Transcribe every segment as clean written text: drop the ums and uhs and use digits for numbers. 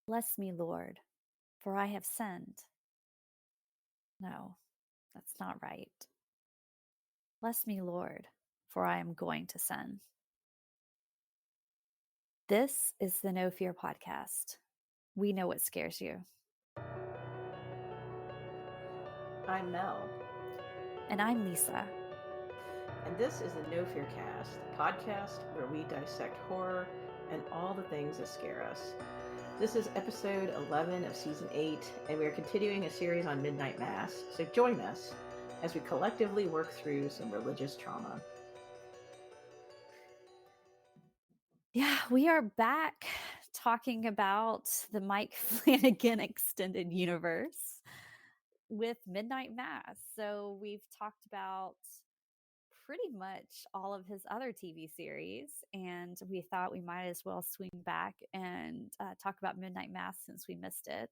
Bless me, Lord, for I have sinned. No, that's not right. Bless me, Lord, for I am going to sin. This is the No Fear podcast. We know what scares you. I'm Mel, And I'm Lisa. and this is the No Fear Cast, the podcast where we dissect horror and all the things that scare us. This is episode 11 of season 8, and we are continuing a series on Midnight Mass, so join us as we collectively work through some religious trauma. Yeah, we are back talking about the Mike Flanagan extended universe with Midnight Mass. So we've talked about pretty much all of his other TV series, and we thought we might as well swing back and talk about Midnight Mass since we missed it.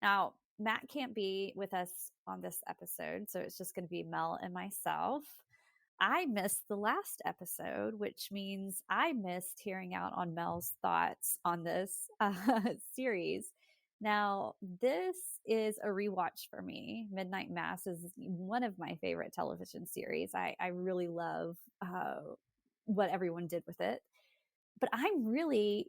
Now, Matt can't be with us on this episode, so it's just going to be Mel and myself. I missed the last episode, which means I missed hearing out on Mel's thoughts on this series. Now, this is a rewatch for me. Midnight Mass is one of my favorite television series. I really love what everyone did with it. But I'm really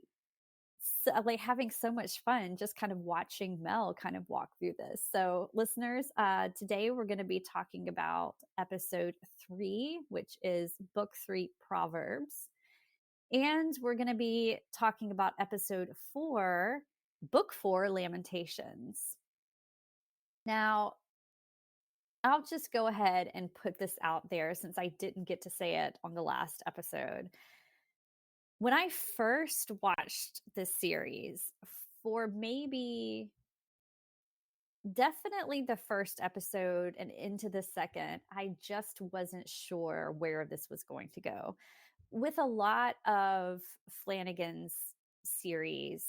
like having so much fun just kind of watching Mel kind of walk through this. So, listeners, today we're going to be talking about episode 3, which is book 3, Proverbs. And we're going to be talking about episode 4, book 4, Lamentations. Now, I'll just go ahead and put this out there since I didn't get to say it on the last episode. When I first watched this series, for maybe definitely the first episode and into the second, I just wasn't sure where this was going to go. With a lot of Flanagan's series,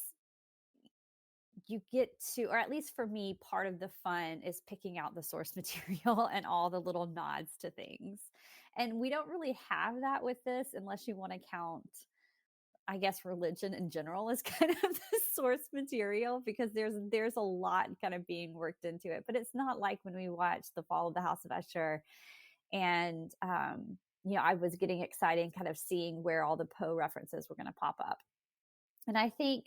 you get to, or at least for me, part of the fun is picking out the source material and all the little nods to things. And we don't really have that with this unless you want to count, I guess, religion in general is kind of the source material, because there's a lot kind of being worked into it. But it's not like when we watched The Fall of the House of Usher, and I was getting excited and kind of seeing where all the Poe references were going to pop up. And I think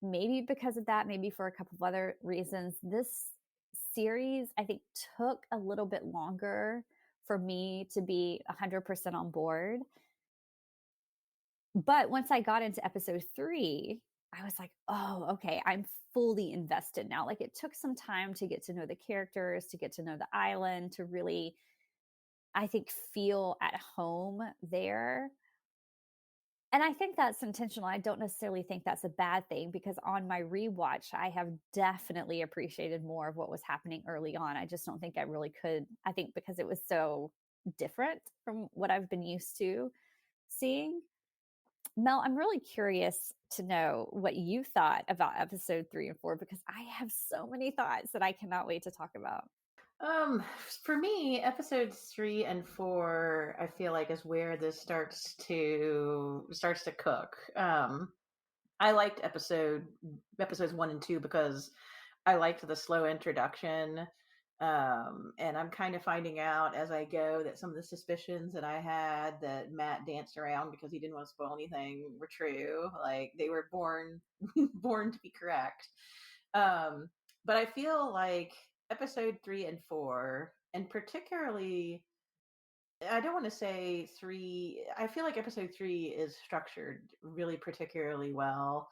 maybe because of that, maybe for a couple of other reasons, this series, I think, took a little bit longer for me to be 100% on board. But once I got into episode 3, I was like, oh, okay, I'm fully invested now. Like, it took some time to get to know the characters, to get to know the island, to really, I think, feel at home there. And I think that's intentional. I don't necessarily think that's a bad thing, because on my rewatch, I have definitely appreciated more of what was happening early on. I just don't think I really could. I think because it was so different from what I've been used to seeing. Mel, I'm really curious to know what you thought about episode 3 and 4, because I have so many thoughts that I cannot wait to talk about. For me, episodes 3 and 4, I feel like is where this starts to cook. I liked episodes 1 and 2 because I liked the slow introduction. And I'm kind of finding out as I go that some of the suspicions that I had that Matt danced around because he didn't want to spoil anything were true. Like, they were born born to be correct. But I feel like episode 3 and 4, and particularly, I don't want to say 3, I feel like episode 3 is structured really particularly well.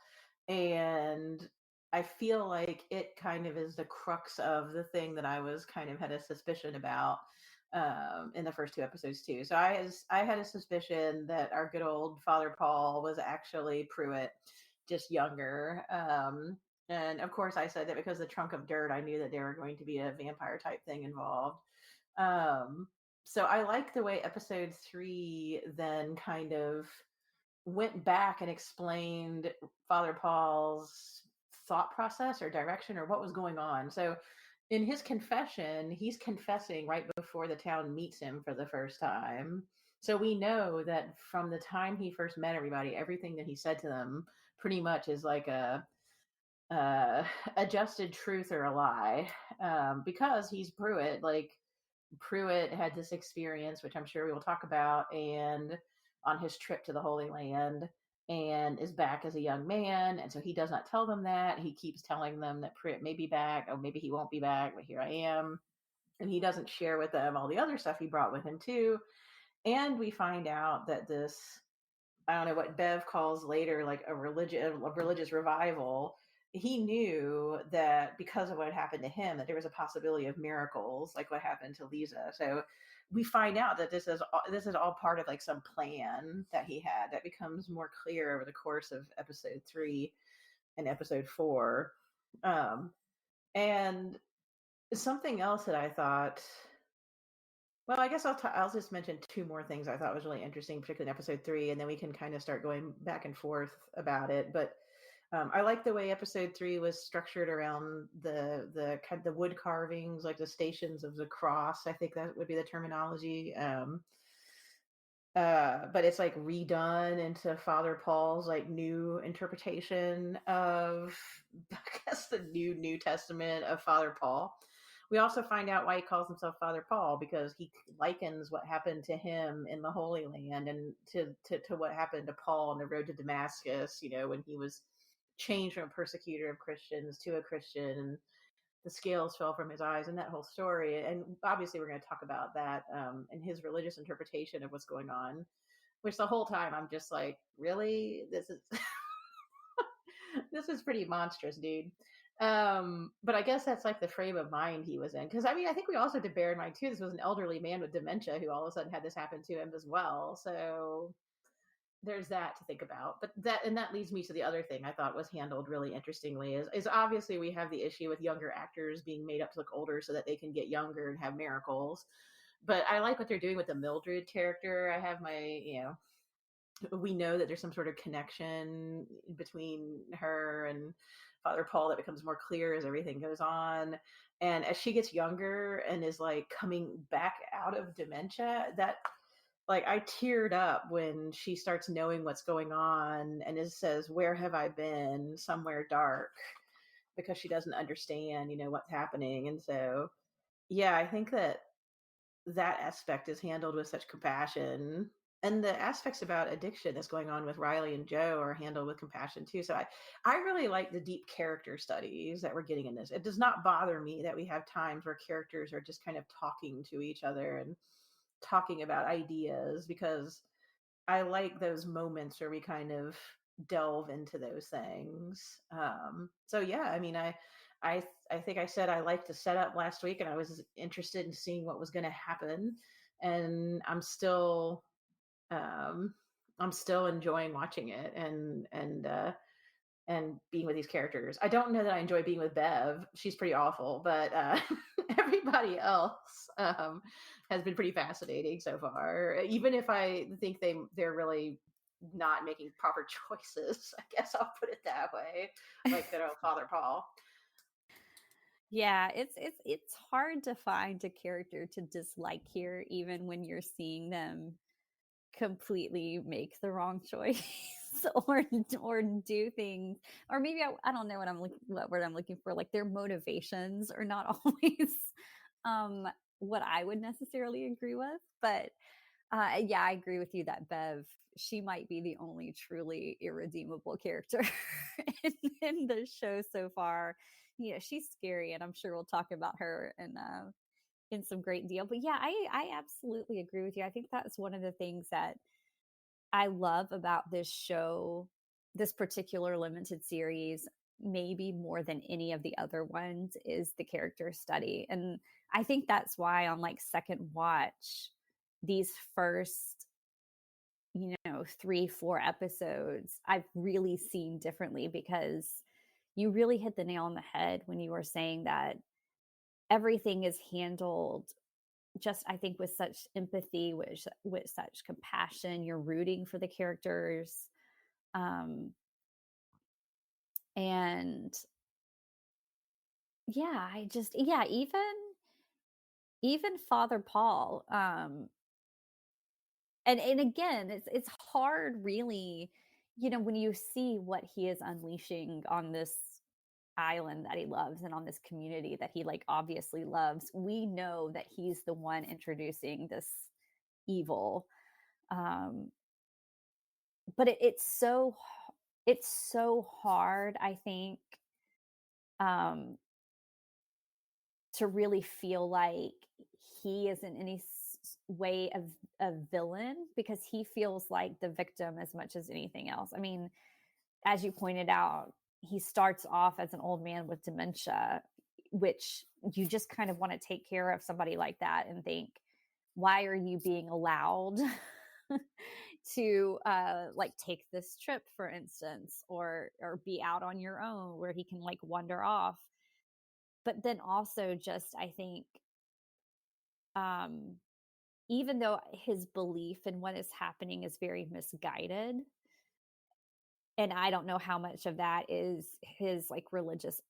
And I feel like it kind of is the crux of the thing that I was kind of had a suspicion about in the first 2 episodes too. So I had a suspicion that our good old Father Paul was actually Pruitt, just younger. And of course, I said that because the trunk of dirt, I knew that there were going to be a vampire type thing involved. Um, so I like the way episode 3 then kind of went back and explained Father Paul's thought process or direction or what was going on. So in his confession, he's confessing right before the town meets him for the first time. So we know that from the time he first met everybody, everything that he said to them pretty much is like uh, adjusted truth or a lie, because he's Pruitt. Like Pruitt had this experience, which I'm sure we will talk about, and on his trip to the Holy Land, and is back as a young man. And so he does not tell them that. He keeps telling them that Pruitt may be back, or maybe he won't be back, but here I am. And he doesn't share with them all the other stuff he brought with him too. And we find out that this, I don't know what Bev calls later, like a religious revival. He knew that because of what happened to him, that there was a possibility of miracles, like what happened to Lisa. So we find out that this is all part of like some plan that he had that becomes more clear over the course of episode 3 and episode 4. Um, and something else that I thought, well, I guess I'll just mention two more things I thought was really interesting, particularly in episode 3, and then we can kind of start going back and forth about it. But I like the way episode 3 was structured around the kind of the wood carvings, like the stations of the cross. I think that would be the terminology. But it's like redone into Father Paul's like new interpretation of, I guess, the New Testament of Father Paul. We also find out why he calls himself Father Paul, because he likens what happened to him in the Holy Land and to what happened to Paul on the road to Damascus, when he was changed from a persecutor of Christians to a Christian, and the scales fell from his eyes, and that whole story. And obviously we're going to talk about that, and his religious interpretation of what's going on, which the whole time I'm just like, really, this is this is pretty monstrous, dude. But I guess that's like the frame of mind he was in, because I mean, I think we also have to bear in mind too, this was an elderly man with dementia who all of a sudden had this happen to him as well. So there's that to think about. But that leads me to the other thing I thought was handled really interestingly, is obviously we have the issue with younger actors being made up to look older so that they can get younger and have miracles. But I like what they're doing with the Mildred character. I have my, we know that there's some sort of connection between her and Father Paul that becomes more clear as everything goes on. And as she gets younger and is like coming back out of dementia, that, like, I teared up when she starts knowing what's going on and it says, "Where have I been? Somewhere dark," because she doesn't understand, what's happening. And so, yeah, I think that aspect is handled with such compassion. And the aspects about addiction that's going on with Riley and Joe are handled with compassion too. So I really like the deep character studies that we're getting in this. It does not bother me that we have times where characters are just kind of talking to each other and talking about ideas, because I like those moments where we kind of delve into those things. So yeah, I mean, I think I said I liked the setup last week, and I was interested in seeing what was going to happen, and um, I'm still enjoying watching it, and being with these characters. I don't know that I enjoy being with Bev. She's pretty awful, but everybody else has been pretty fascinating so far. Even if I think they're really not making proper choices, I guess I'll put it that way, like their own Father Paul. Yeah, it's hard to find a character to dislike here, even when you're seeing them completely make the wrong choice or do things, or maybe I don't know what word I'm looking for. Like their motivations are not always um what I would necessarily agree with. But yeah, I agree with you that Bev, she might be the only truly irredeemable character in the show so far. She's scary, and I'm sure we'll talk about her in some great deal. But yeah, I absolutely agree with you. I think that's one of the things that I love about this show, this particular limited series, maybe more than any of the other ones, is the character study. And I think that's why on like second watch, these first, 3, 4 episodes, I've really seen differently, because you really hit the nail on the head when you were saying that everything is handled just, I think, with such empathy, with such compassion. You're rooting for the characters. And yeah, even Father Paul, and again, it's hard really, when you see what he is unleashing on island that he loves and on this community that he like obviously loves. We know that he's the one introducing this evil. Um, but it's so hard, I think, um, to really feel like he is in any way a villain because he feels like the victim as much as anything else. I mean, as you pointed out, he starts off as an old man with dementia, which you just kind of want to take care of somebody like that and think, why are you being allowed to like take this trip, for instance, or be out on your own where he can like wander off. But then also just I think um even though his belief in what is happening is very misguided, and I don't know how much of that is his like religious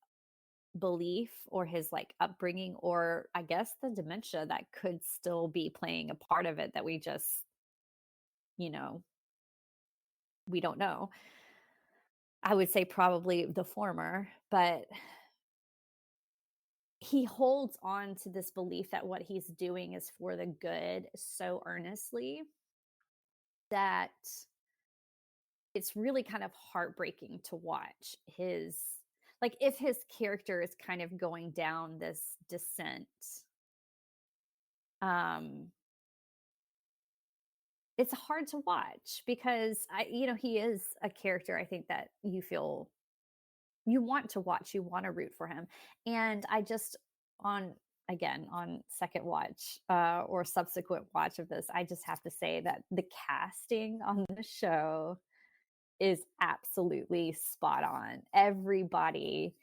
belief or his like upbringing, or I guess the dementia that could still be playing a part of it that we just, you know, we don't know. I would say probably the former, but he holds on to this belief that what he's doing is for the good so earnestly that it's really kind of heartbreaking to watch his, like, if his character is kind of going down this descent, um, it's hard to watch because he is a character I think that you want to watch, you wanna root for him, and I just on again, on second watch, or subsequent watch of this, I just have to say that the casting on the show is absolutely spot on. Everybody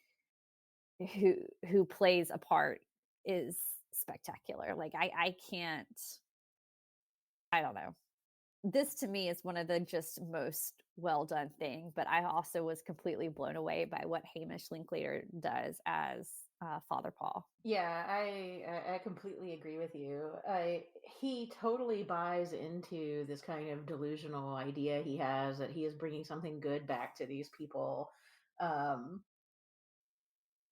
who plays a part is spectacular. Like, I can't I don't know. This to me is one of the just most well done thing, but I also was completely blown away by what Hamish Linklater does as, Father Paul. Yeah, I completely agree with you. He totally buys into this kind of delusional idea he has that he is bringing something good back to these people. Um,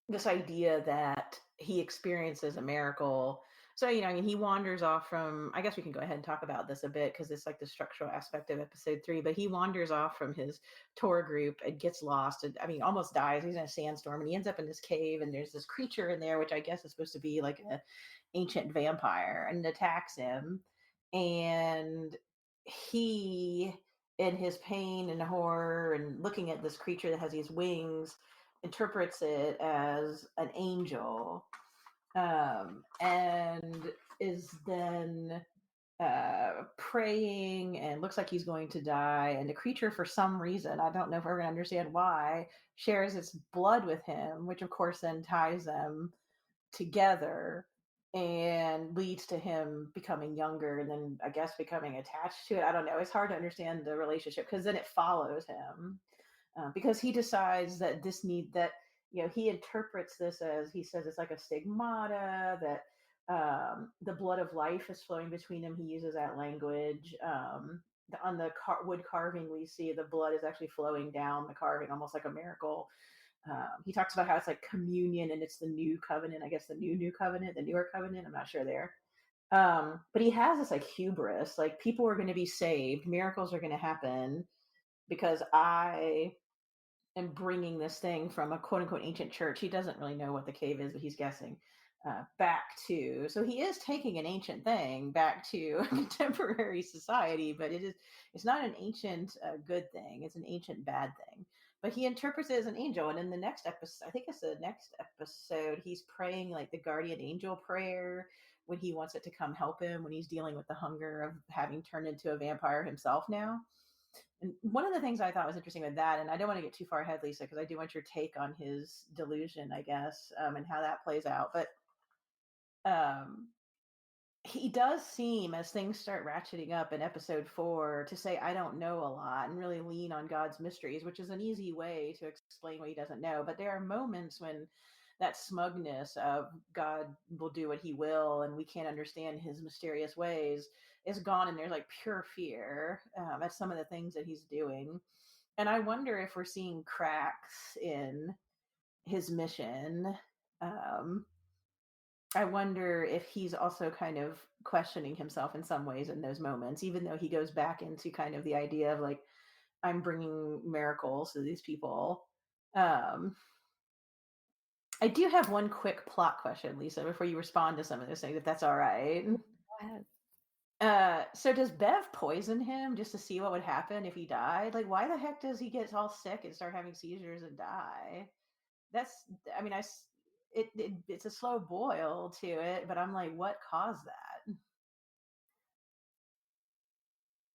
this idea that he experiences a miracle. So, I mean, he wanders off from, I guess we can go ahead and talk about this a bit because it's like the structural aspect of episode 3, but he wanders off from his tour group and gets lost. And I mean, almost dies. He's in a sandstorm and he ends up in this cave and there's this creature in there, which I guess is supposed to be like an ancient vampire, and it attacks him. And he, in his pain and horror and looking at this creature that has these wings, interprets it as an angel, and is then praying and looks like he's going to die. And the creature, for some reason, I don't know if we're going to understand why, shares its blood with him, which of course then ties them together and leads to him becoming younger and then I guess becoming attached to it. I don't know. It's hard to understand the relationship because then it follows him, because he decides that this need that he interprets this as, he says it's like a stigmata that the blood of life is flowing between them. He uses that language. On the wood carving, we see the blood is actually flowing down the carving, almost like a miracle. He talks about how it's like communion and it's the new covenant. I guess the new covenant, the newer covenant. I'm not sure there. But he has this like hubris, like people are going to be saved, miracles are going to happen because I and bringing this thing from a quote unquote ancient church. He doesn't really know what the cave is, but he's guessing back to. So he is taking an ancient thing back to contemporary society, but it's not an ancient good thing. It's an ancient bad thing. But he interprets it as an angel. And in the next episode, I think it's the next episode, he's praying like the guardian angel prayer when he wants it to come help him when he's dealing with the hunger of having turned into a vampire himself now. And one of the things I thought was interesting with that, and I don't want to get too far ahead, Lisa, because I do want your take on his delusion, I guess, and how that plays out. But um, he does seem, as things start ratcheting up in episode 4, to say, I don't know a lot and really lean on God's mysteries, which is an easy way to explain what he doesn't know. But there are moments when that smugness of God will do what he will and we can't understand his mysterious ways is gone. And there's like pure fear at some of the things that he's doing. And I wonder if we're seeing cracks in his mission. Um, I wonder if he's also kind of questioning himself in some ways in those moments, even though he goes back into kind of the idea of like, I'm bringing miracles to these people. Um, I do have one quick plot question, Lisa, before you respond to some of those things, if that's all right. Yeah, go ahead. So does Bev poison him just to see what would happen if he died? Like, why the heck does he get all sick and start having seizures and die? That's, I mean, it's a slow boil to it, but I'm like, what caused that?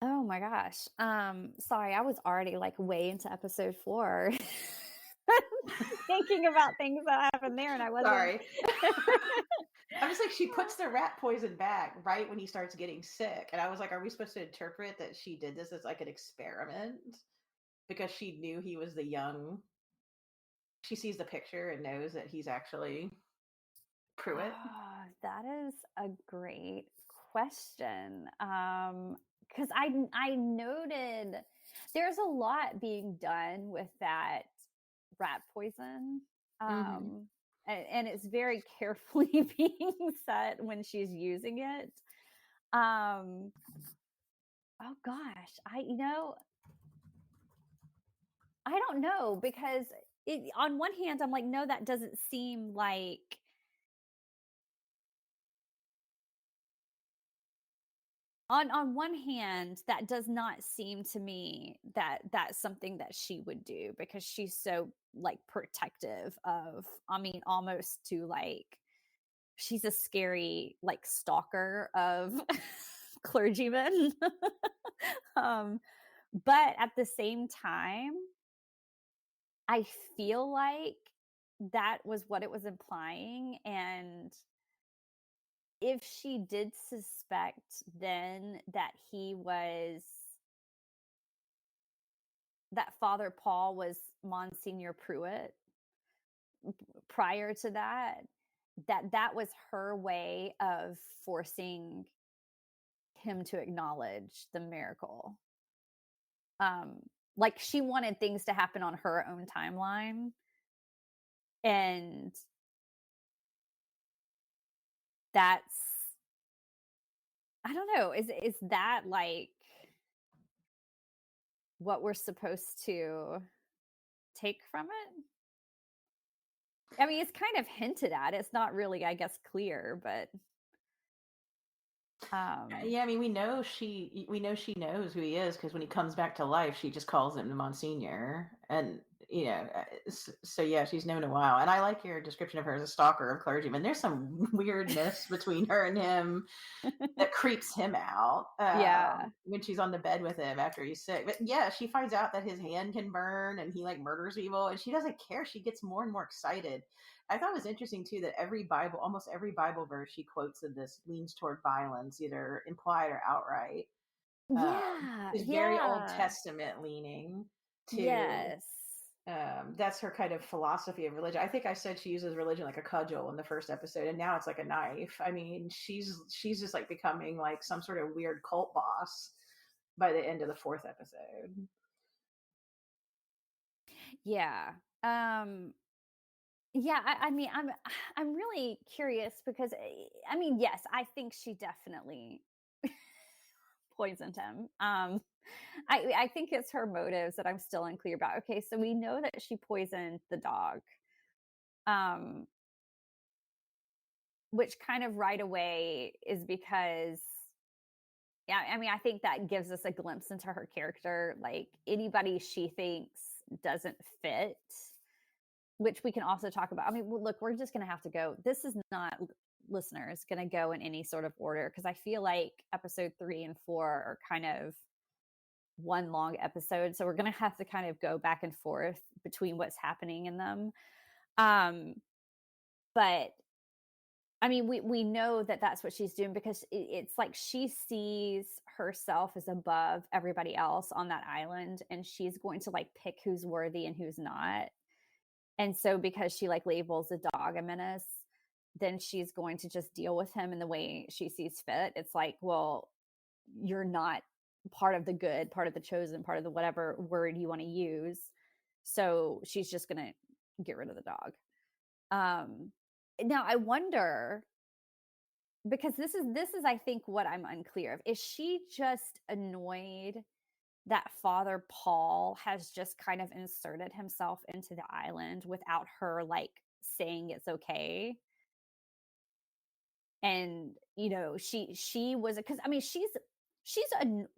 Oh my gosh. Sorry, I was already like way into episode 4 thinking about things that happened there and I wasn't. Sorry. I'm just like, she puts the rat poison back right when he starts getting sick. And I was like, are we supposed to interpret that she did this as like an experiment because she knew he was the young? She sees the picture and knows that he's actually Pruitt. Oh, that is a great question. Because I noted there's a lot being done with that rat poison. Hmm. And it's very carefully being set when she's using it. Um, oh gosh, I don't know because on one hand, I'm like, no, that doesn't seem like on one hand, that does not seem to me that that's something that she would do because she's so like protective of, I mean, almost to like she's a scary like stalker of clergymen. um, but at the same time, I feel like that was what it was implying. And if she did suspect then that Father Paul was Monsignor Pruitt prior to that, that was her way of forcing him to acknowledge the miracle. Like she wanted things to happen on her own timeline. And that's I don't know, is that like what we're supposed to take from it? I mean, it's kind of hinted at. It's not really, I guess, clear, but um Yeah, I mean, we know she knows who he is because when he comes back to life, she just calls him the Monsignor, and so yeah, she's known a while. And I like your description of her as a stalker of clergymen. There's some weirdness between her and him that creeps him out yeah. when she's on the bed with him after he's sick. But yeah, she finds out that his hand can burn and he like murders people, and she doesn't care. She gets more and more excited. I thought it was interesting too that almost every Bible verse she quotes in this leans toward violence, either implied or outright. Yeah, Is very Old yeah. Testament leaning to. Yes. That's her kind of philosophy of religion. I think I said she uses religion like a cudgel in the first episode, and now it's like a knife. I mean, she's just like becoming like some sort of weird cult boss by the end of the fourth episode. Yeah. Yeah, I mean, I'm really curious because, I mean, yes, I think she definitely poisoned him. I think it's her motives that I'm still unclear about. Okay, so we know that she poisoned the dog, um, which kind of right away is because, yeah, I mean, I think that gives us a glimpse into her character. Like anybody she thinks doesn't fit, which we can also talk about. I mean, well, look, we're just going to have to go. This is not listeners going to go in any sort of order because I feel like episode 3 and 4 are kind of one long episode. So we're going to have to kind of go back and forth between what's happening in them. Um, but I mean, we know that that's what she's doing because it's like she sees herself as above everybody else on that island, and she's going to like pick who's worthy and who's not. And so because she like labels the dog a menace, then she's going to just deal with him in the way she sees fit. It's like, well, you're not part of the good, part of the chosen, part of the whatever word you want to use. So she's just going to get rid of the dog. Um, Now I wonder, because this is I think what I'm unclear of. Is she just annoyed that Father Paul has just kind of inserted himself into the island without her, like, saying it's okay? And, she was, because I mean, she's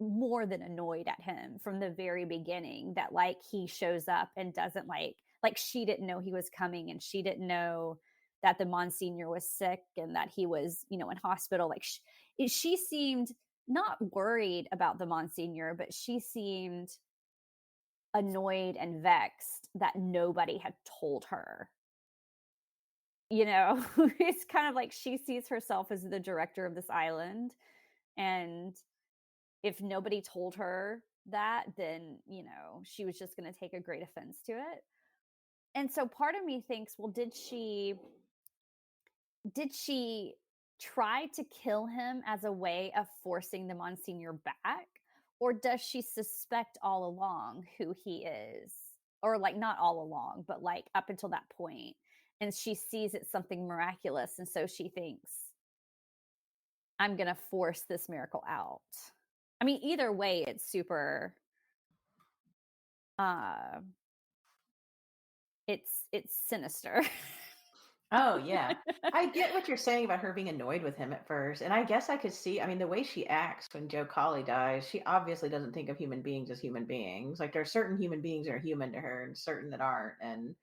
more than annoyed at him from the very beginning, that, like, he shows up and doesn't, like, she didn't know he was coming, and she didn't know that the Monsignor was sick and that he was, in hospital. Like, she seemed not worried about the Monsignor, but she seemed annoyed and vexed that nobody had told her. It's kind of like she sees herself as the director of this island, and if nobody told her that, then, she was just gonna take a great offense to it. And so part of me thinks, well, did she try to kill him as a way of forcing the Monsignor back? Or does she suspect all along who he is? Or, like, not all along, but, like, up until that point, and she sees it's something miraculous, and so she thinks, "I'm gonna force this miracle out." I mean, either way, it's super, uh, it's sinister. Oh, yeah. I get what you're saying about her being annoyed with him at first, and I guess I could see, I mean, the way she acts when Joe Collie dies, she obviously doesn't think of human beings as human beings. Like, there are certain human beings that are human to her and certain that aren't, and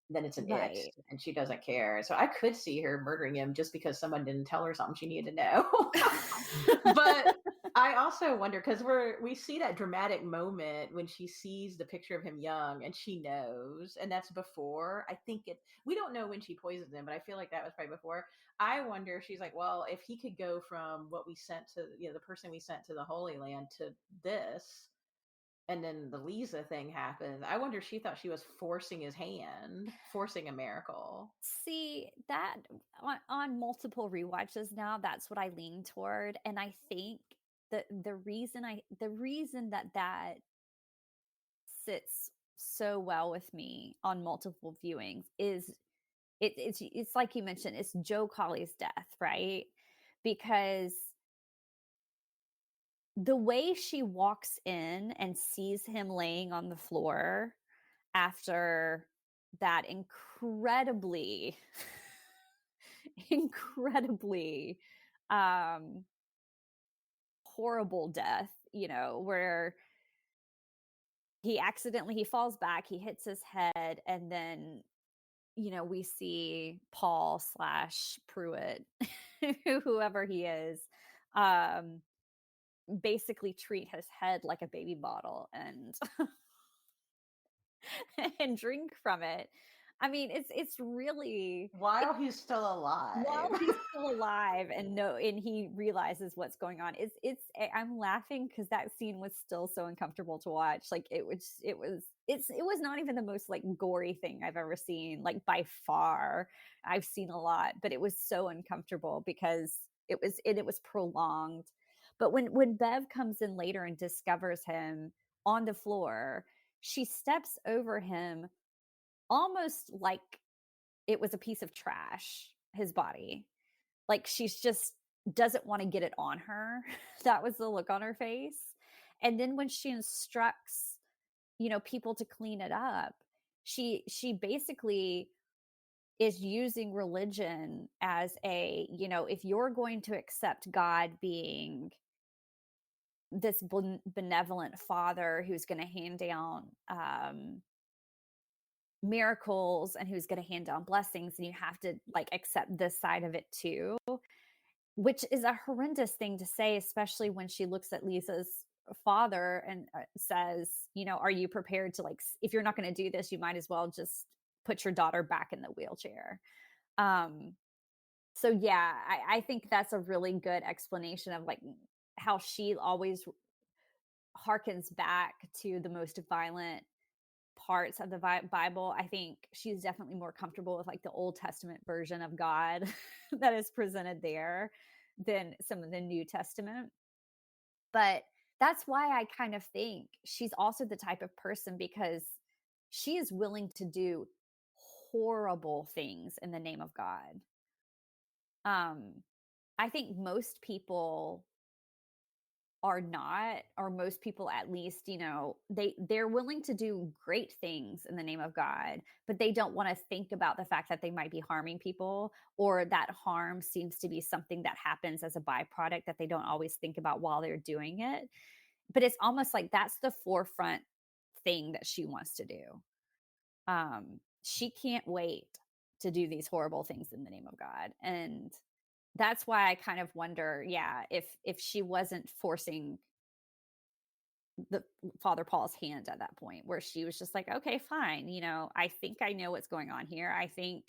then it's an it, Right. and she doesn't care. So I could see her murdering him just because someone didn't tell her something she needed to know. But I also wonder, because we see that dramatic moment when she sees the picture of him young and she knows, and that's before, I think it, we don't know when she poisoned him, but I feel like that was probably before. I wonder if she's like, well, if he could go from what we sent to, the person we sent to the Holy Land to this, and then the Lisa thing happened, I wonder if she thought she was forcing his hand, forcing a miracle. See, that on multiple rewatches now, that's what I lean toward, and I think the reason that sits so well with me on multiple viewings is, it's like you mentioned, it's Joe Colley's death, right? Because the way she walks in and sees him laying on the floor after that incredibly incredibly, um, horrible death, where he falls back, he hits his head, and then, we see Paul slash Pruitt, whoever he is, um, basically treat his head like a baby bottle and and drink from it. I mean, it's really, While he's still while alive. he's still alive and he realizes what's going on. I'm laughing because that scene was still so uncomfortable to watch. Like, it was not even the most, like, gory thing I've ever seen, like, by far. I've seen a lot, but it was so uncomfortable because it was prolonged. But when Bev comes in later and discovers him on the floor, she steps over him almost like it was a piece of trash, his body. Like, she's just doesn't wanna get it on her. That was the look on her face. And then when she instructs, people to clean it up, she basically is using religion as if you're going to accept God being this benevolent father who's gonna hand down, miracles, and who's gonna hand down blessings, and you have to, like, accept this side of it too. Which is a horrendous thing to say, especially when she looks at Lisa's father and, says, "Are you prepared to, like, if you're not gonna do this, you might as well just put your daughter back in the wheelchair." Um, so yeah, I think that's a really good explanation of, like, how she always harkens back to the most violent parts of the Bible. I think she's definitely more comfortable with, like, the Old Testament version of God that is presented there than some of the New Testament. But that's why I kind of think she's also the type of person, because she is willing to do horrible things in the name of God. Um, I think most people are not, or most people at least, they're willing to do great things in the name of God, but they don't want to think about the fact that they might be harming people, or that harm seems to be something that happens as a byproduct that they don't always think about while they're doing it. But it's almost like that's the forefront thing that she wants to do. She can't wait to do these horrible things in the name of God. And that's why I kind of wonder, yeah, if she wasn't forcing the Father Paul's hand at that point, where she was just like, okay, fine, I think I know what's going on here. I think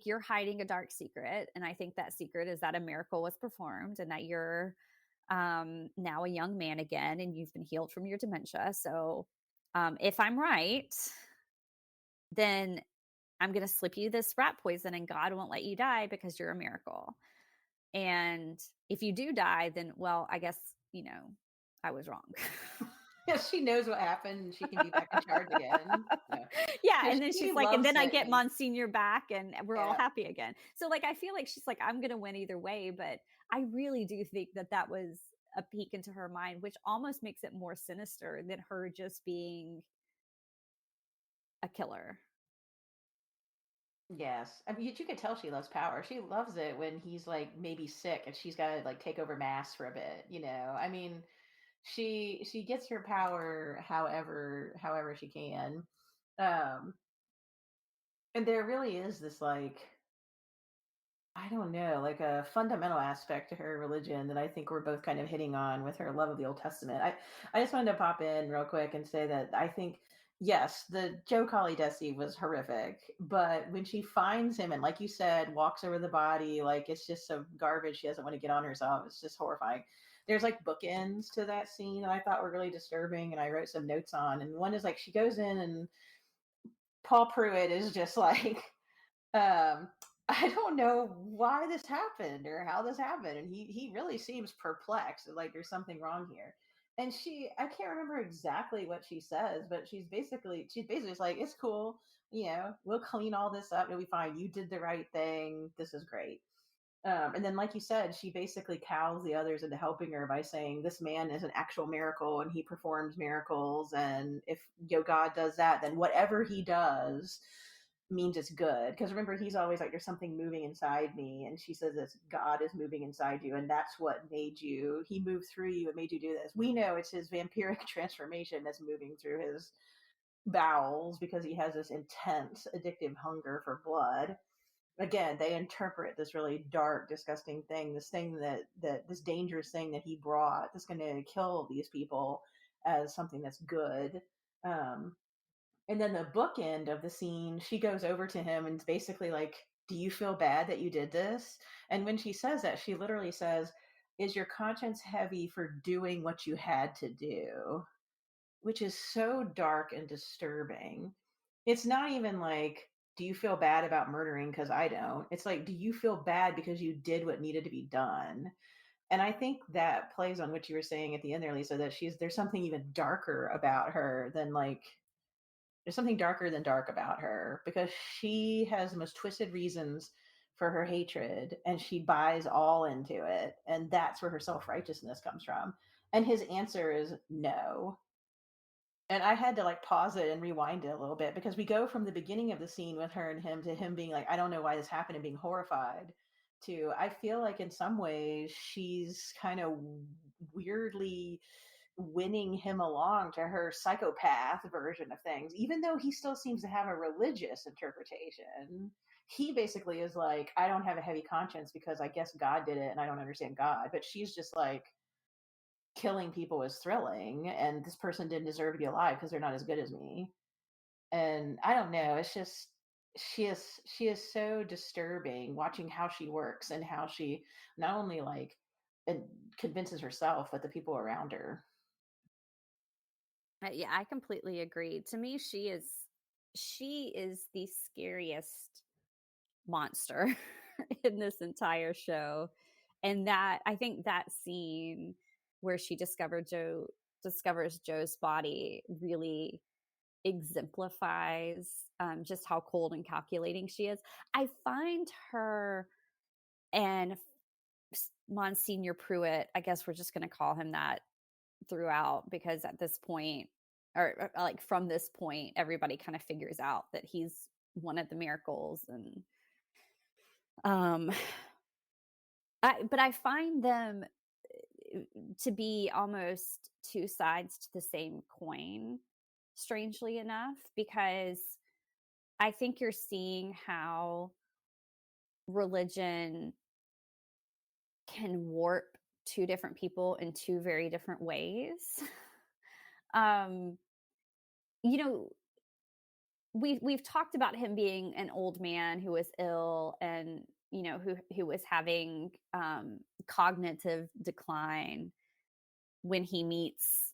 you're hiding a dark secret, and I think that secret is that a miracle was performed, and that you're now a young man again, and you've been healed from your dementia. So if I'm right, then I'm going to slip you this rat poison, and God won't let you die because you're a miracle. And if you do die, then, well, I guess, I was wrong. Yeah, she knows what happened and she can be back in charge again. Yeah. Yeah, Because and then she she's like, "And loves then I it. get Monsignor back and we're all Yeah. happy again." So, like, I feel like she's like, "I'm gonna win either way," but I really do think that that was a peek into her mind, which almost makes it more sinister than her just being a killer. Yes. I mean, you can tell she loves power. She loves it when he's like maybe sick and she's got to like take over mass for a bit, you know. I mean, she gets her power however she can. Um and there really is this like I don't know, like a fundamental aspect to her religion that I think we're both kind of hitting on with her love of the Old Testament. I just wanted to pop in real quick and say that I think, yes, the Joe Collie Desi was horrific, but when she finds him and, like you said, walks over the body, like it's just so garbage, she doesn't want to get on herself. It's just horrifying. There's like bookends to that scene that I thought were really disturbing, and I wrote some notes on. And one is like she goes in and Paul Pruitt is just like, um, I don't know why this happened or how this happened. And he really seems perplexed, like there's something wrong here. And I can't remember exactly what she says, but she's basically just like, it's cool, we'll clean all this up, it'll be fine. You did the right thing. This is great. And then, like you said, she basically cows the others into helping her by saying, "This man is an actual miracle, and he performs miracles. And if God does that, then whatever he does means it's good." Because remember, he's always like, "There's something moving inside me," and she says, "This God is moving inside you, and that's what made you. He moved through you and made you do this." We know it's his vampiric transformation that's moving through his bowels because he has this intense addictive hunger for blood. Again, they interpret this really dark, disgusting thing, this thing that this dangerous thing that he brought that's going to kill these people, as something that's good. Um, and then the bookend of the scene, she goes over to him and it's basically like, "Do you feel bad that you did this?" And when she says that, she literally says, "Is your conscience heavy for doing what you had to do?" Which is so dark and disturbing. It's not even like, "Do you feel bad about murdering?" Because I don't. It's like, "Do you feel bad because you did what needed to be done?" And I think that plays on what you were saying at the end there, Lisa, that there's something even darker about her than like, there's something darker than dark about her because she has the most twisted reasons for her hatred and she buys all into it. And that's where her self righteousness comes from. And his answer is no. And I had to like pause it and rewind it a little bit because we go from the beginning of the scene with her and him to him being like, "I don't know why this happened," and being horrified, to I feel like in some ways she's kind of weirdly winning him along to her psychopath version of things, even though he still seems to have a religious interpretation. He basically is like, "I don't have a heavy conscience because I guess God did it and I don't understand God." But she's just like, killing people is thrilling and this person didn't deserve to be alive because they're not as good as me. And I don't know, it's just she is so disturbing watching how she works and how she not only like convinces herself but the people around her. Yeah, I completely agree. To me, she is the scariest monster in this entire show. And that I think that scene where she discovers Joe's body really exemplifies, just how cold and calculating she is. I find her and Monsignor Pruitt, I guess we're just gonna call him that throughout because at this point like, from this point, everybody kinda figures out that he's one of the miracles, and, um, but I find them, to be almost 2 sides to the same coin, strangely enough, because I think you're seeing how religion can warp 2 different people in 2 very different ways. Um, you know, we've talked about him being an old man who was ill and, who was having, cognitive decline when he meets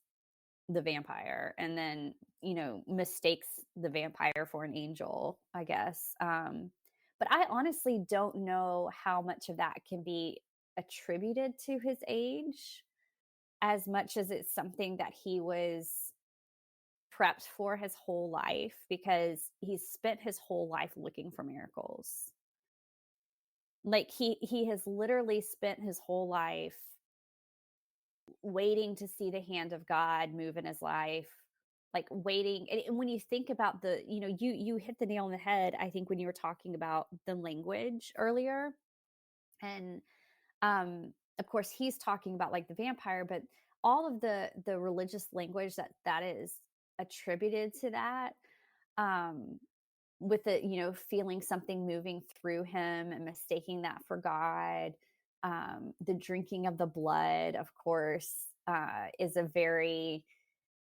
the vampire and then, mistakes the vampire for an angel, I guess. But I honestly don't know how much of that can be attributed to his age as much as it's something that he was prepped for his whole life because he's spent his whole life looking for miracles. Like he has literally spent his whole life waiting to see the hand of God move in his life, like waiting. And when you think about you hit the nail on the head, I think when you were talking about the language earlier. And of course he's talking about like the vampire, but all of the religious language that is attributed to that, um with it, feeling something moving through him and mistaking that for God. The drinking of the blood, of course, is a very,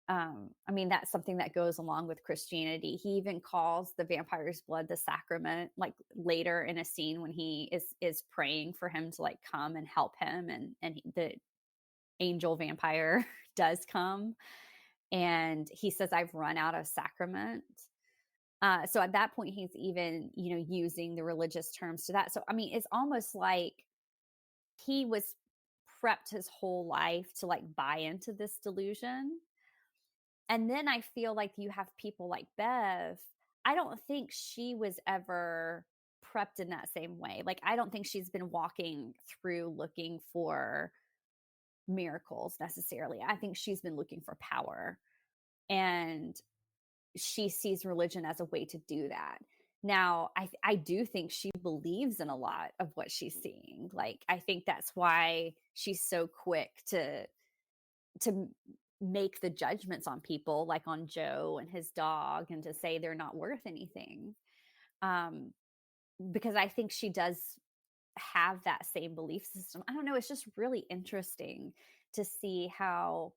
I mean, that's something that goes along with Christianity. He even calls the vampire's blood the sacrament, like later in a scene when he is praying for him to like come and help him, and the angel vampire does come, and he says, "I've run out of sacrament." So at that point, he's even, using the religious terms to that. So, I mean, it's almost like he was prepped his whole life to like buy into this delusion. And then I feel like you have people like Bev. I don't think she was ever prepped in that same way. Like, I don't think she's been walking through looking for miracles necessarily. I think she's been looking for power. And she sees religion as a way to do that. Now, I do think she believes in a lot of what she's seeing. Like, I think that's why she's so quick to make the judgments on people, like on Joe and his dog, and to say they're not worth anything. Um, because I think she does have that same belief system. I don't know. It's just really interesting to see how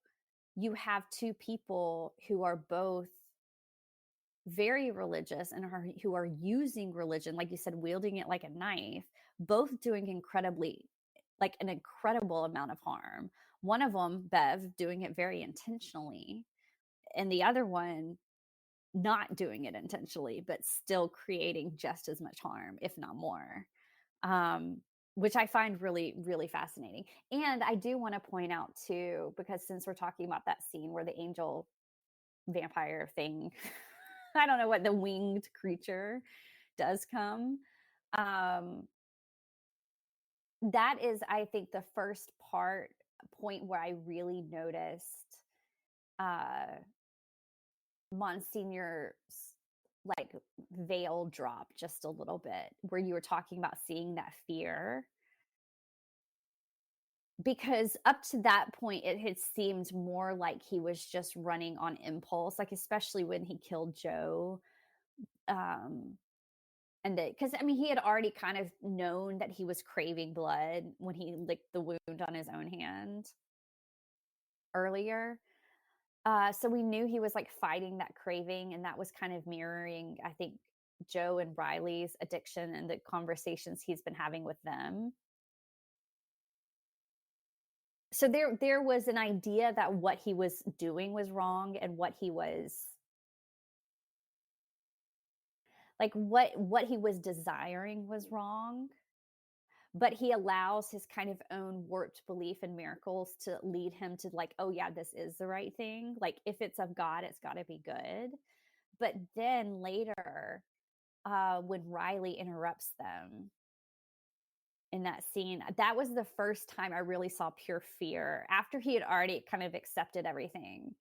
you have two people who are both very religious and who are using religion, like you said, wielding it like a knife, both doing like an incredible amount of harm. One of them, Bev, doing it very intentionally, and the other one not doing it intentionally, but still creating just as much harm, if not more. Which I find really, really fascinating. And I do want to point out too, because since we're talking about that scene where the angel vampire thing, I don't know what the winged creature does come. Um, that is, I think, the first point where I really noticed uh Monsignor's like veil drop just a little bit, where you were talking about seeing that fear. Because up to that point, it had seemed more like he was just running on impulse, like especially when he killed Joe. Um, And that, because I mean, he had already kind of known that he was craving blood when he licked the wound on his own hand earlier. So we knew he was, like, fighting that craving, and that was kind of mirroring, I think, Joe and Riley's addiction and the conversations he's been having with them. So there was an idea that what he was doing was wrong and what he was desiring was wrong. But he allows his kind of own warped belief in miracles to lead him to like, oh yeah, this is the right thing. Like if it's of God, it's got to be good. But then later, when Riley interrupts them in that scene, that was the first time I really saw pure fear after he had already kind of accepted everything,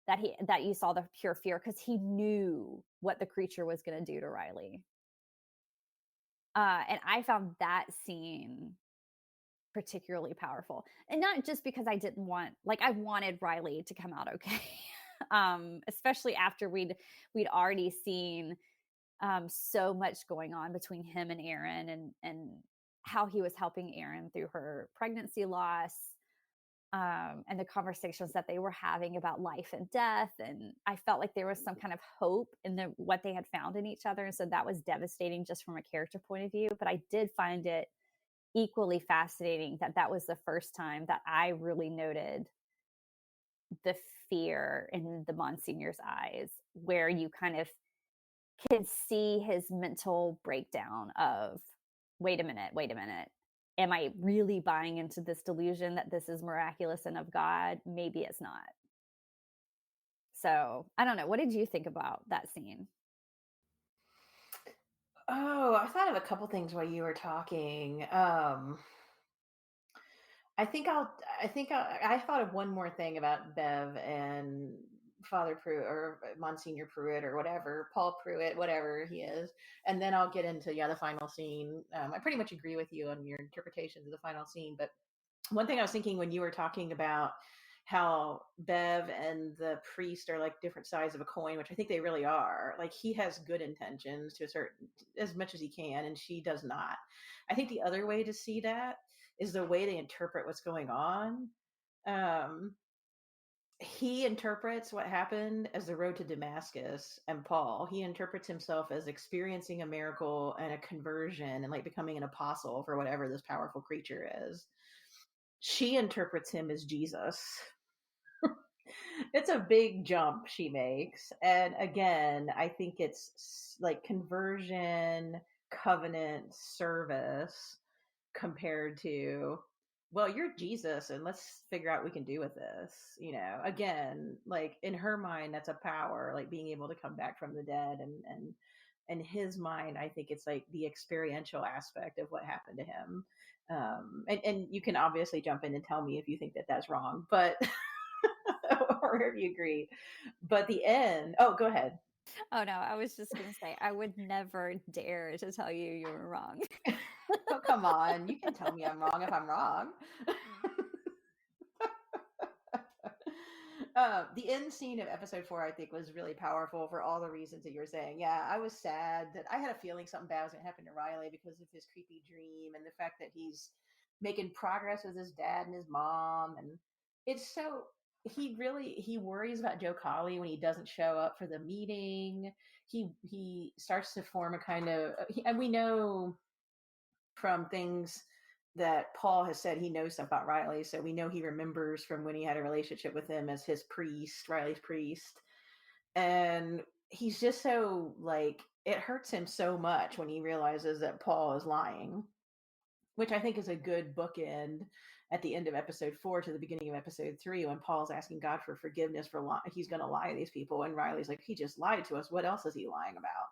that you saw the pure fear because he knew what the creature was going to do to Riley. And I found that scene particularly powerful, and not just because I didn't want, like, I wanted Riley to come out okay, especially after we'd already seen so much going on between him and Aaron, and how he was helping Aaron through her pregnancy loss, and the conversations that they were having about life and death. And I felt like there was some kind of hope in what they had found in each other. And so that was devastating just from a character point of view. But I did find it equally fascinating that that was the first time that I really noted the fear in the Monsignor's eyes, where you kind of could see his mental breakdown of, wait a minute. Am I really buying into this delusion that this is miraculous and of God? Maybe it's not. So I don't know. What did you think about that scene? Oh, I thought of a couple things while you were talking. I thought of one more thing about Bev and Father Pruitt or Monsignor Pruitt or whatever, Paul Pruitt, whatever he is. And then I'll get into, yeah, the final scene. I pretty much agree with you on your interpretations of the final scene. But one thing I was thinking when you were talking about how Bev and the priest are like different sides of a coin, which I think they really are. Like he has good intentions to a certain, as much as he can, and she does not. I think the other way to see that is the way they interpret what's going on. Um, he interprets what happened as the road to Damascus, and Paul, he interprets himself as experiencing a miracle and a conversion and like becoming an apostle for whatever this powerful creature is. She interprets him as Jesus. It's a big jump she makes. And again, I think it's like conversion, covenant, service compared to, well, you're Jesus and let's figure out what we can do with this. Again, like in her mind, that's a power, like being able to come back from the dead. And his mind, I think it's like the experiential aspect of what happened to him. And you can obviously jump in and tell me if you think that that's wrong, but or if you agree. But the end, oh, go ahead. Oh no, I was just going to say I would never dare to tell you you were wrong. Oh, come on. You can tell me I'm wrong if I'm wrong. The end scene of episode 4, I think, was really powerful for all the reasons that you're saying. Yeah, I was sad that I had a feeling something bad was going to happen to Riley because of his creepy dream and the fact that he's making progress with his dad and his mom. And it's so, he worries about Joe Collie when he doesn't show up for the meeting. He starts to form a kind of, and we know from things that Paul has said he knows stuff about Riley. So we know he remembers from when he had a relationship with him as his priest, Riley's priest. And he's just so like, it hurts him so much when he realizes that Paul is lying, which I think is a good bookend at the end of episode 4 to the beginning of episode 3 when Paul's asking God for forgiveness for he's going to lie to these people. And Riley's like, he just lied to us. What else is he lying about?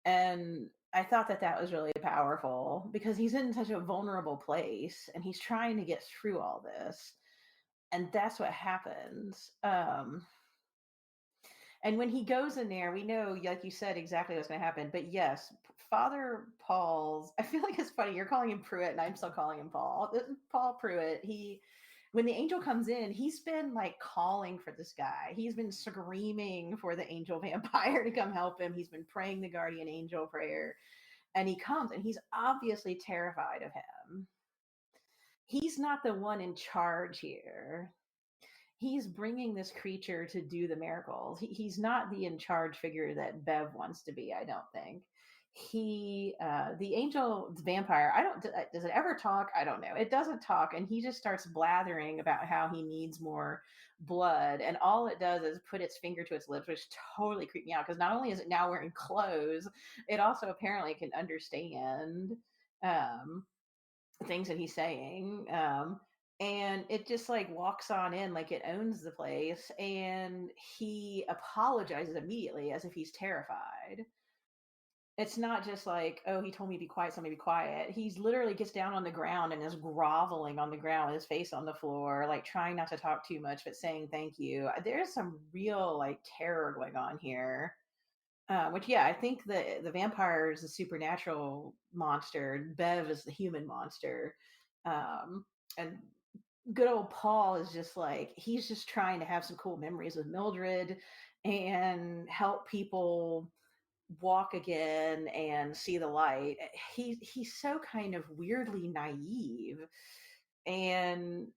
And I thought that that was really powerful because he's in such a vulnerable place and he's trying to get through all this. And that's what happens. And when he goes in there, we know, like you said, exactly what's going to happen. But yes, Father Paul's, I feel like it's funny. You're calling him Pruitt and I'm still calling him Paul. Paul Pruitt, when the angel comes in, he's been like calling for this guy. He's been screaming for the angel vampire to come help him. He's been praying the guardian angel prayer. And he comes and he's obviously terrified of him. He's not the one in charge here. He's bringing this creature to do the miracles. He's not the in charge figure that Bev wants to be, I don't think. The angel, the vampire, I don't, does it ever talk? I don't know. It doesn't talk. And he just starts blathering about how he needs more blood. And all it does is put its finger to its lips, which totally creeped me out because not only is it now wearing clothes, it also apparently can understand um, things that he's saying. and it just like walks on in like it owns the place, and he apologizes immediately as if he's terrified. It's not just like, oh, he told me to be quiet, so I'm gonna be quiet. He's literally gets down on the ground and is groveling on the ground with his face on the floor, like trying not to talk too much, but saying thank you. There's some real like terror going on here. Which, yeah, I think the vampire is the supernatural monster. Bev is the human monster. And good old Paul is just like, he's just trying to have some cool memories with Mildred and help people walk again and see the light. He's so kind of weirdly naive. And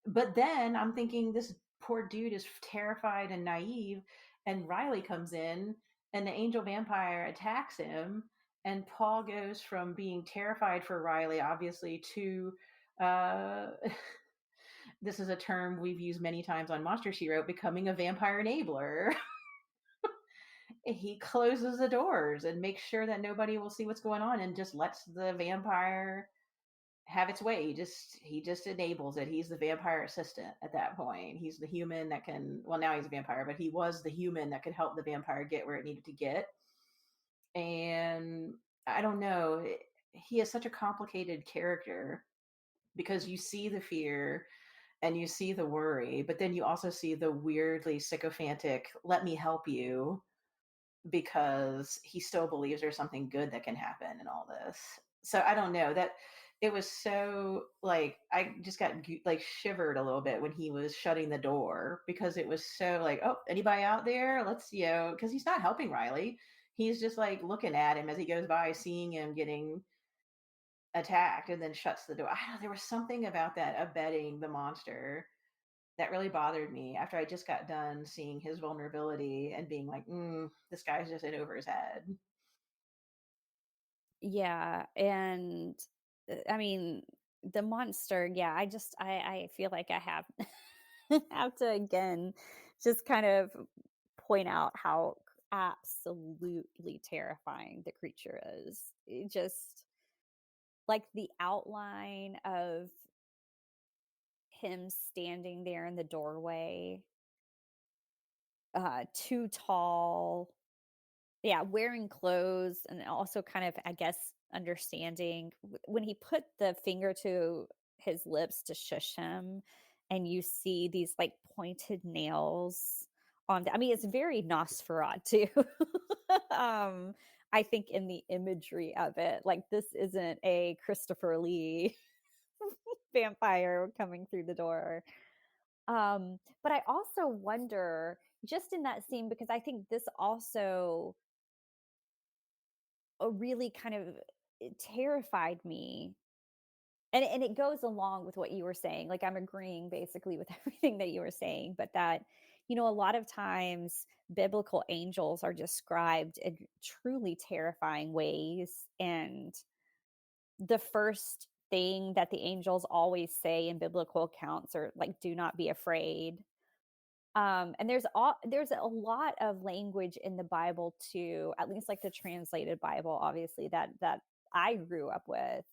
but then I'm thinking this poor dude is terrified and naive, and Riley comes in and the angel vampire attacks him, and Paul goes from being terrified for Riley obviously to uh this is a term we've used many times on Monster She Wrote, becoming a vampire enabler. He closes the doors and makes sure that nobody will see what's going on and just lets the vampire have its way. He just enables it. He's the vampire assistant at that point. He's the human that can, well, now he's a vampire, but he was the human that could help the vampire get where it needed to get. And I don't know, he is such a complicated character because you see the fear and you see the worry, but then you also see the weirdly sycophantic let me help you, because he still believes there's something good that can happen in all this. So I don't know, that it was so like I just got like shivered a little bit when he was shutting the door, because it was so like, oh, anybody out there? Let's, because he's not helping Riley. He's just like looking at him as he goes by, seeing him getting attacked, and then shuts the door. I don't know, there was something about that abetting the monster that really bothered me after I just got done seeing his vulnerability and being like, this guy's just in over his head. Yeah, and, I mean, the monster, yeah, I feel like I have have to again just kind of point out how absolutely terrifying the creature is. It just like, the outline of him standing there in the doorway, too tall. Yeah, wearing clothes and also kind of, I guess, understanding when he put the finger to his lips to shush him, and you see these like pointed nails on I mean, it's very Nosferatu. um, I think in the imagery of it, like this isn't a Christopher Lee vampire coming through the door. But I also wonder just in that scene because I think this also really kind of it terrified me. And it goes along with what you were saying. Like I'm agreeing basically with everything that you were saying, but that a lot of times biblical angels are described in truly terrifying ways and the first thing that the angels always say in biblical accounts are like do not be afraid. And there's a lot of language in the Bible too, at least like the translated Bible, obviously, that I grew up with,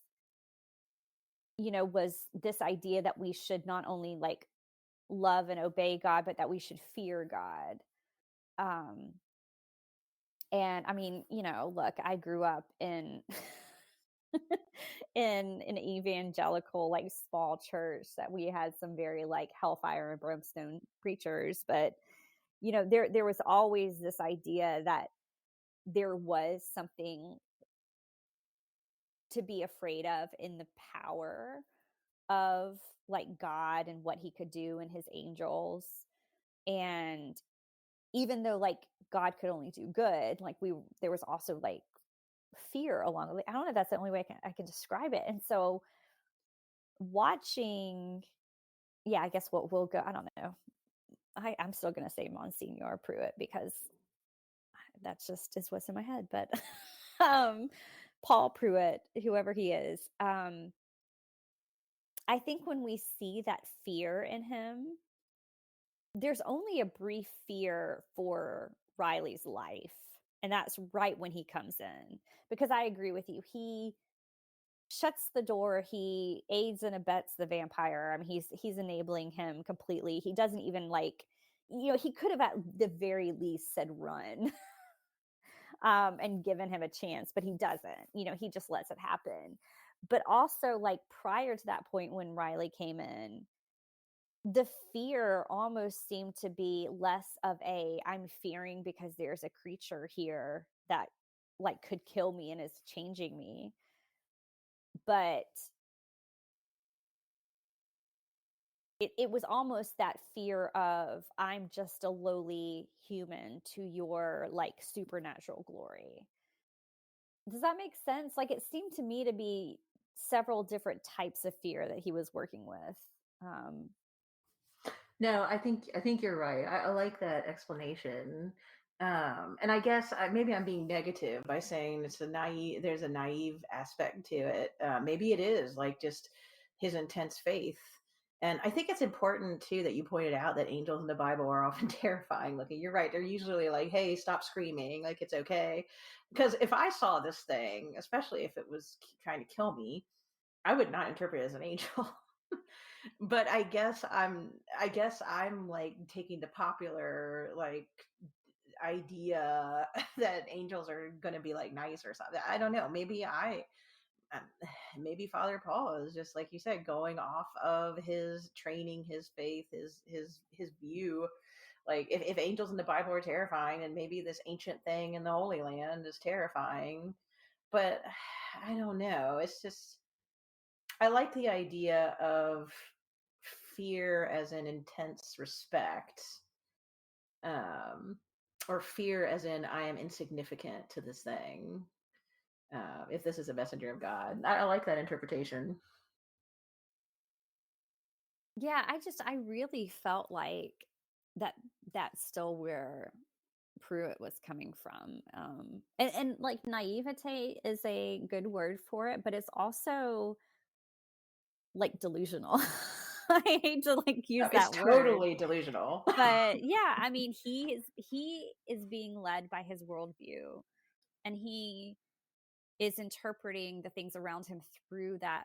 was this idea that we should not only like love and obey God, but that we should fear God. Um, and I mean, look, I grew up in in an evangelical, like small church that we had some very like hellfire and brimstone preachers, but there was always this idea that there was something to be afraid of in the power of like God and what he could do and his angels. And even though like God could only do good, like there was also like fear along the way. I don't know if that's the only way I can describe it. And so watching, yeah, I guess what we'll go, I don't know. I'm still gonna say Monsignor Pruitt because that's just is what's in my head. But um Paul Pruitt, whoever he is, I think when we see that fear in him, there's only a brief fear for Riley's life. And that's right when he comes in. Because I agree with you. shuts the door, he aids and abets the vampire. I mean, he's enabling him completely. He doesn't even like, he could have at the very least said run, and given him a chance, but he doesn't. He just lets it happen. But also, like prior to that point when Riley came in, the fear almost seemed to be less of a I'm fearing because there's a creature here that like could kill me and is changing me, but it was almost that fear of I'm just a lowly human to your like supernatural glory. Does that make sense? Like it seemed to me to be several different types of fear that he was working with. Um No, I think you're right. I like that explanation. And I guess maybe I'm being negative by saying it's a naive. There's a naive aspect to it. Maybe it is like just his intense faith. And I think it's important too that you pointed out that angels in the Bible are often terrifying looking. You're right. They're usually like, "Hey, stop screaming. Like it's okay." Because if I saw this thing, especially if it was trying to kill me, I would not interpret it as an angel. But I guess I'm like taking the popular like idea that angels are going to be like nice or something. I don't know. Um, maybe Father Paul is just like you said, going off of his training, his faith, his view. Like if angels in the Bible are terrifying, and maybe this ancient thing in the Holy Land is terrifying. But I don't know. It's just I like the idea of fear as an intense respect, um, or fear as in I am insignificant to this thing. If this is a messenger of God, I like that interpretation. Yeah, I really felt like that that's still where Pruitt was coming from. And like naivete is a good word for it, but it's also like delusional. I hate to like No, use it's that word. totally delusional. But yeah, I mean he is being led by his worldview, and he is interpreting the things around him through that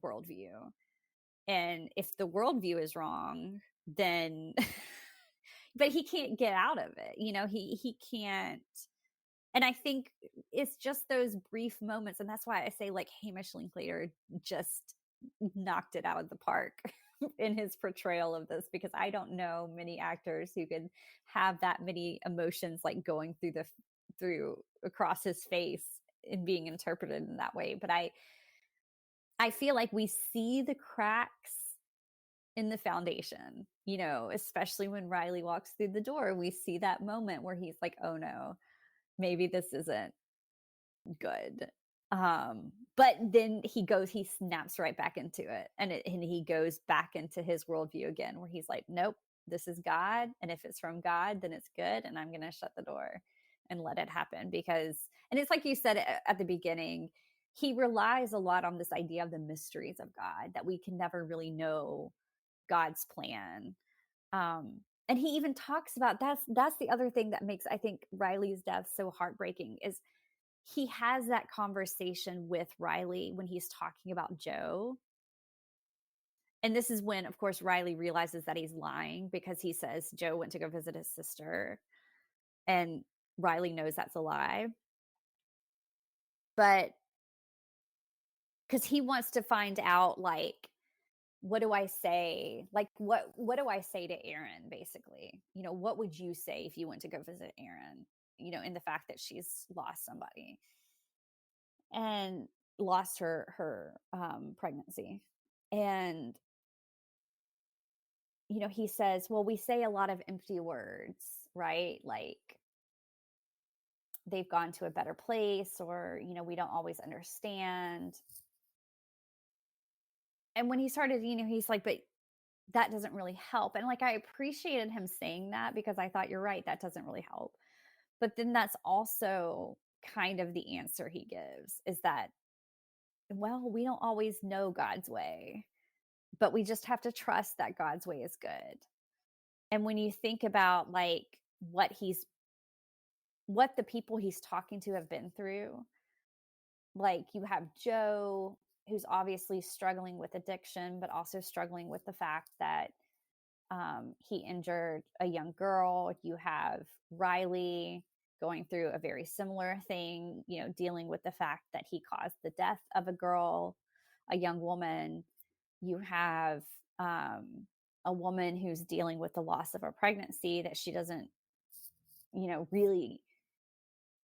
worldview. And if the worldview is wrong, then but he can't get out of it. He can't. And I think it's just those brief moments, and that's why I say like Hamish Linklater just knocked it out of the park in his portrayal of this, because I don't know many actors who could have that many emotions like going through across his face and being interpreted in that way. But I feel like we see the cracks in the foundation, especially when Riley walks through the door. We see that moment where he's like, oh no, maybe this isn't good. But then he snaps right back into it, and he goes back into his worldview again, where he's like, nope, this is God, and if it's from God, then it's good, and I'm going to shut the door and let it happen. And it's like you said at the beginning, he relies a lot on this idea of the mysteries of God, that we can never really know God's plan. And he even talks about that's the other thing that makes I think Riley's death so heartbreaking is he has that conversation with Riley when he's talking about Joe. And this is when, of course, Riley realizes that he's lying, because he says Joe went to go visit his sister. And Riley knows that's a lie. But because he wants to find out, like, what do I say? Like, what do I say to Aaron, basically? What would you say if you went to go visit Aaron? In the fact that she's lost somebody and lost her pregnancy. And he says, well, we say a lot of empty words, right? Like they've gone to a better place, or we don't always understand. And when he started, he's like, but that doesn't really help. And like I appreciated him saying that, because I thought, you're right, that doesn't really help. But then that's also kind of the answer he gives, is that, well, we don't always know God's way, but we just have to trust that God's way is good. And when you think about like what the people he's talking to have been through, like you have Joe. who's obviously struggling with addiction, but also struggling with the fact that he injured a young girl. You have Riley going through a very similar thing, dealing with the fact that he caused the death of a girl, a young woman. You have a woman who's dealing with the loss of a pregnancy that she doesn't, really,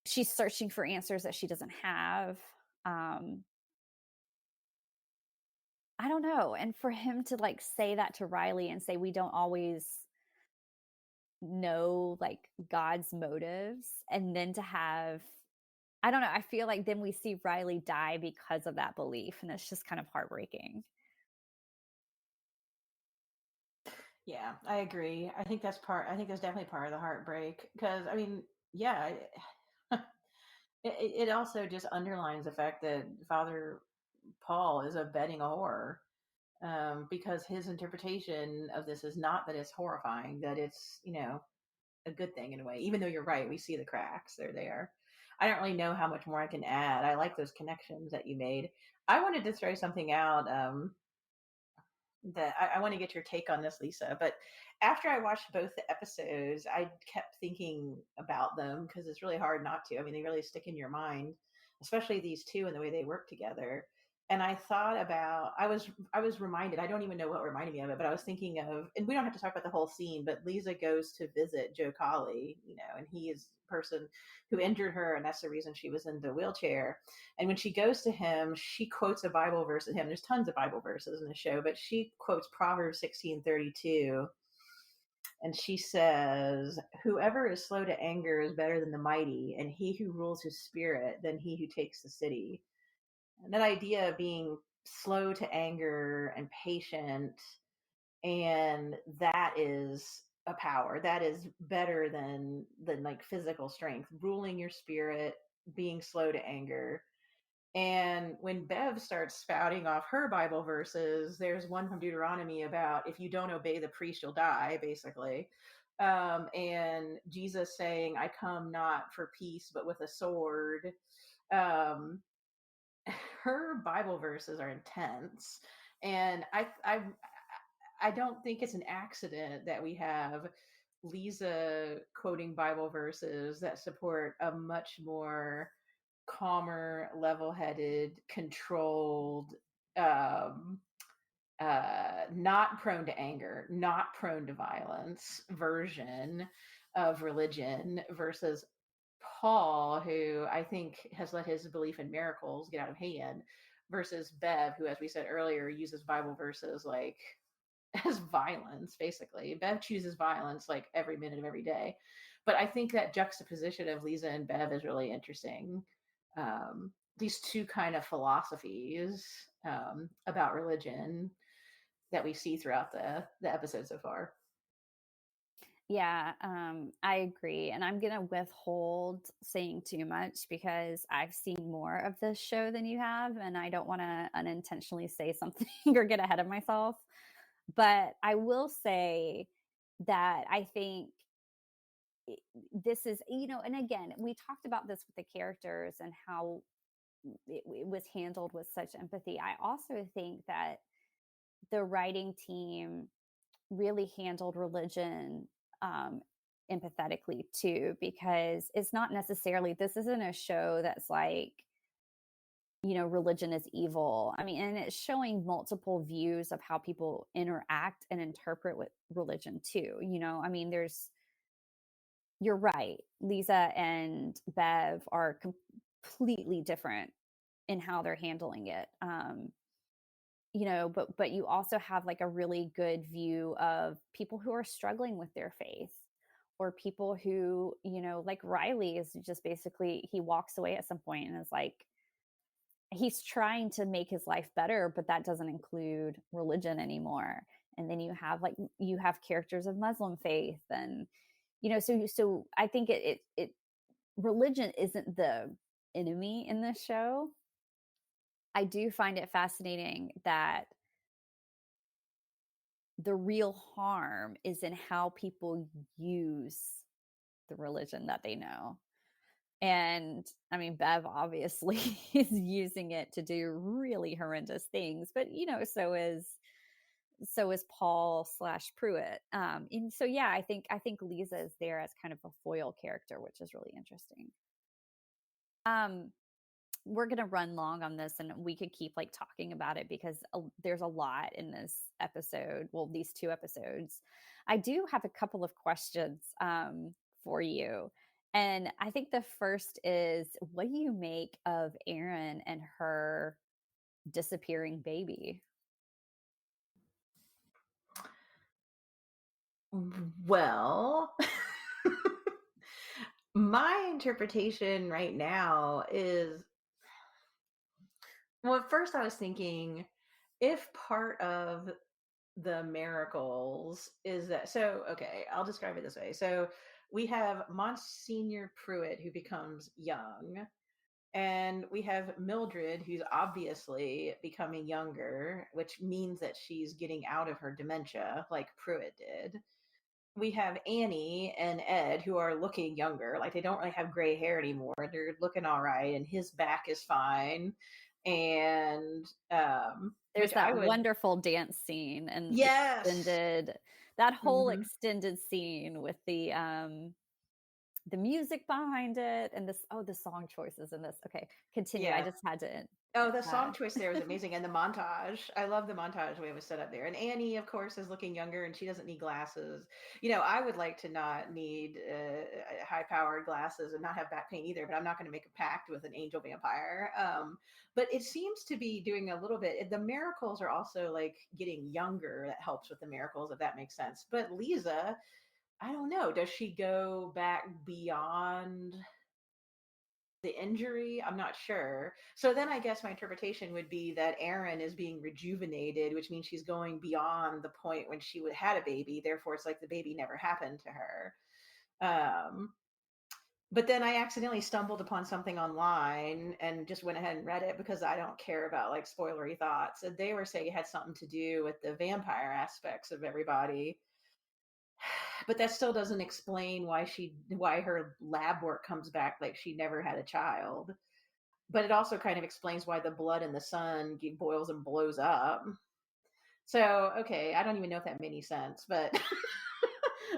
she's searching for answers that she doesn't have. Um, I don't know. And for him to like say that to Riley and say, we don't always know like God's motives, and then to have, I don't know, I feel like then we see Riley die because of that belief, and it's just kind of heartbreaking. Yeah, I agree. I think that's definitely part of the heartbreak because I mean, yeah, it also just underlines the fact that Father Paul is abetting a horror, because his interpretation of this is not that it's horrifying, that it's, a good thing in a way. Even though you're right, we see the cracks; they're there. I don't really know how much more I can add. I like those connections that you made. I wanted to throw something out. That I want to get your take on this, Lisa. But after I watched both the episodes, I kept thinking about them because it's really hard not to. I mean, they really stick in your mind, especially these two and the way they work together. And I thought about, I was reminded, I don't even know what reminded me of it, but I was thinking of, and we don't have to talk about the whole scene, but Lisa goes to visit Joe Colley, and he is the person who injured her, and that's the reason she was in the wheelchair. And when she goes to him, she quotes a Bible verse at him. There's tons of Bible verses in the show, but she quotes Proverbs 16:32. And she says, "Whoever is slow to anger is better than the mighty, and he who rules his spirit than he who takes the city." And that idea of being slow to anger and patient, and that is a power that is better than like physical strength, ruling your spirit, being slow to anger. And when Bev starts spouting off her Bible verses, there's one from Deuteronomy about if you don't obey the priest, you'll die, basically. And Jesus saying, "I come not for peace, but with a sword." Um, her Bible verses are intense, and I don't think it's an accident that we have Lisa quoting Bible verses that support a much more calmer, level-headed, controlled, um, not prone to anger, not prone to violence version of religion versus Paul, who I think has let his belief in miracles get out of hand, versus Bev, who, as we said earlier, uses Bible verses like as violence, basically. Bev chooses violence like every minute of every day. But I think that juxtaposition of Lisa and Bev is really interesting. These two kind of philosophies about religion that we see throughout the episode so far. Yeah, I agree. And I'm going to withhold saying too much because I've seen more of this show than you have. And I don't want to unintentionally say something or get ahead of myself. But I will say that I think this is, and again, we talked about this with the characters and how it was handled with such empathy. I also think that the writing team really handled religion um, empathetically too, because it's not necessarily, this isn't a show that's like, religion is evil. I mean, and it's showing multiple views of how people interact and interpret with religion too. I mean, you're right. Lisa and Bev are completely different in how they're handling it. But you also have like a really good view of people who are struggling with their faith, or people who, like Riley is just basically, he walks away at some point and is like, he's trying to make his life better, but that doesn't include religion anymore. And then you have characters of Muslim faith, and so I think it religion isn't the enemy in this show. I do find it fascinating that the real harm is in how people use the religion that they know. And I mean, Bev obviously is using it to do really horrendous things, but so is Paul slash Pruitt. And so yeah, I think Lisa is there as kind of a foil character, which is really interesting. Um, we're gonna run long on this, and we could keep like talking about it because there's a lot in this episode. Well, these two episodes. I do have a couple of questions for you, and I think the first is, what do you make of Erin and her disappearing baby? Well, my interpretation right now is, well, at first I was thinking, if part of the miracles is that, so okay, I'll describe it this way. So we have Monsignor Pruitt who becomes young, and we have Mildred who's obviously becoming younger, which means that she's getting out of her dementia like Pruitt did. We have Annie and Ed who are looking younger, like they don't really have gray hair anymore. They're looking all right, and his back is fine. And There's which I that would, wonderful dance scene and yes. extended that whole Hmm. extended scene with the music behind it and this the song choices in this. Okay, continue. I Yeah. just had to Oh, the uh song choice there is amazing, and the montage. I love the montage way it was set up there. And Annie, of course, is looking younger, and she doesn't need glasses. I would like to not need high-powered glasses and not have back pain either. But I'm not going to make a pact with an angel vampire. But it seems to be doing a little bit. The miracles are also like getting younger. That helps with the miracles, if that makes sense. But Lisa, I don't know. Does she go back beyond the injury? I'm not sure. So then I guess my interpretation would be that Erin is being rejuvenated, which means she's going beyond the point when she had a baby. Therefore, it's like the baby never happened to her. Um, but then I accidentally stumbled upon something online and just went ahead and read it because I don't care about like spoilery thoughts. And they were saying it had something to do with the vampire aspects of everybody. But that still doesn't explain why her lab work comes back like she never had a child. But it also kind of explains why the blood in the sun boils and blows up. So, okay, I don't even know if that made any sense, but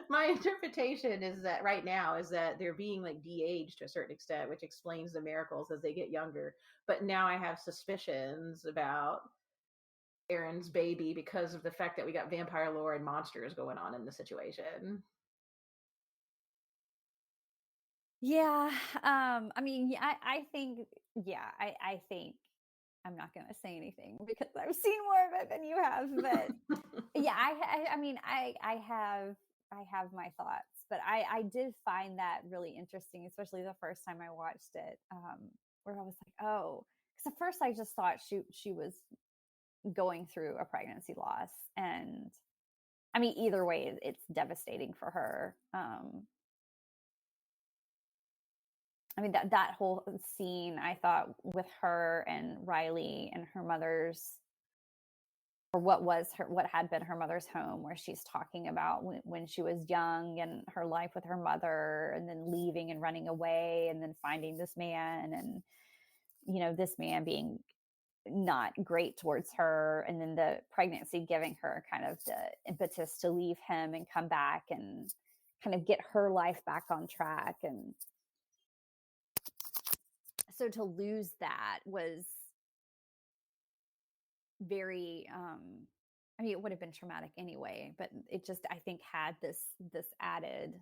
my interpretation is that right now is that they're being like de-aged to a certain extent, which explains the miracles as they get younger. But now I have suspicions about Aaron's baby because of the fact that we got vampire lore and monsters going on in the situation. yeah, I mean, yeah, I think yeah, I think I'm not gonna say anything because I've seen more of it than you have, but yeah, I mean, I have my thoughts, but I did find that really interesting, especially the first time I watched it, where I was like, "Oh," because at first I just thought she was going through a pregnancy loss, and I mean, either way, it's devastating for her. I mean, that whole scene, I thought, with her and Riley and her mother's, or what had been her mother's home, where she's talking about when she was young and her life with her mother, and then leaving and running away, and then finding this man, and this man being not great towards her, and then the pregnancy giving her kind of the impetus to leave him and come back and kind of get her life back on track. And so to lose that was very I mean, it would have been traumatic anyway, but it just, I think, had this added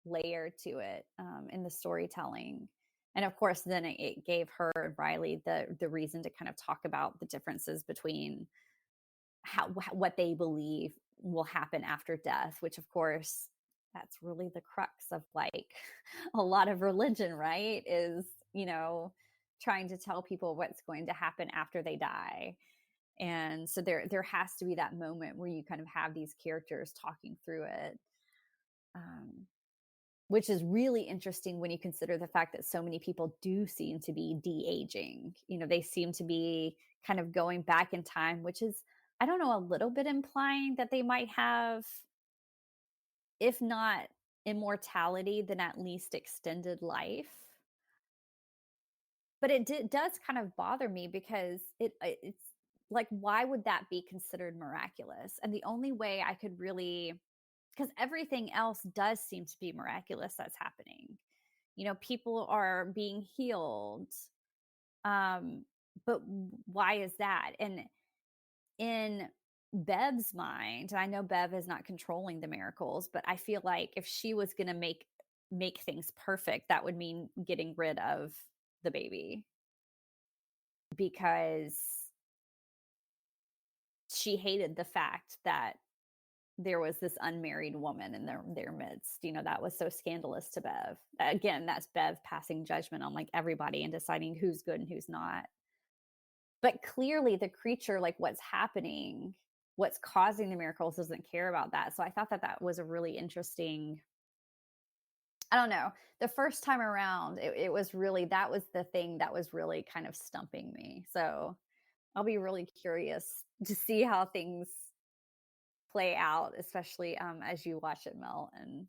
layer to it, in the storytelling. And of course, then it gave her and Riley the reason to kind of talk about the differences between what they believe will happen after death, which of course, that's really the crux of like a lot of religion, right? Is, trying to tell people what's going to happen after they die. And so there has to be that moment where you kind of have these characters talking through it, um, which is really interesting when you consider the fact that so many people do seem to be de-aging. They seem to be kind of going back in time, which is, I don't know, a little bit implying that they might have, if not immortality, then at least extended life. But does kind of bother me because it's like, why would that be considered miraculous? And the only way I could really, because everything else does seem to be miraculous that's happening. People are being healed, um, but why is that? And in Bev's mind, and I know Bev is not controlling the miracles, but I feel like if she was gonna make things perfect, that would mean getting rid of the baby because she hated the fact that there was this unmarried woman in their midst. That was so scandalous to Bev. Again, that's Bev passing judgment on like everybody and deciding who's good and who's not. But clearly the creature, like what's happening, what's causing the miracles doesn't care about that. So I thought that that was a really interesting, I don't know. The first time around, it was really, that was the thing that was really kind of stumping me. So I'll be really curious to see how things play out, especially as you watch it, Mel. And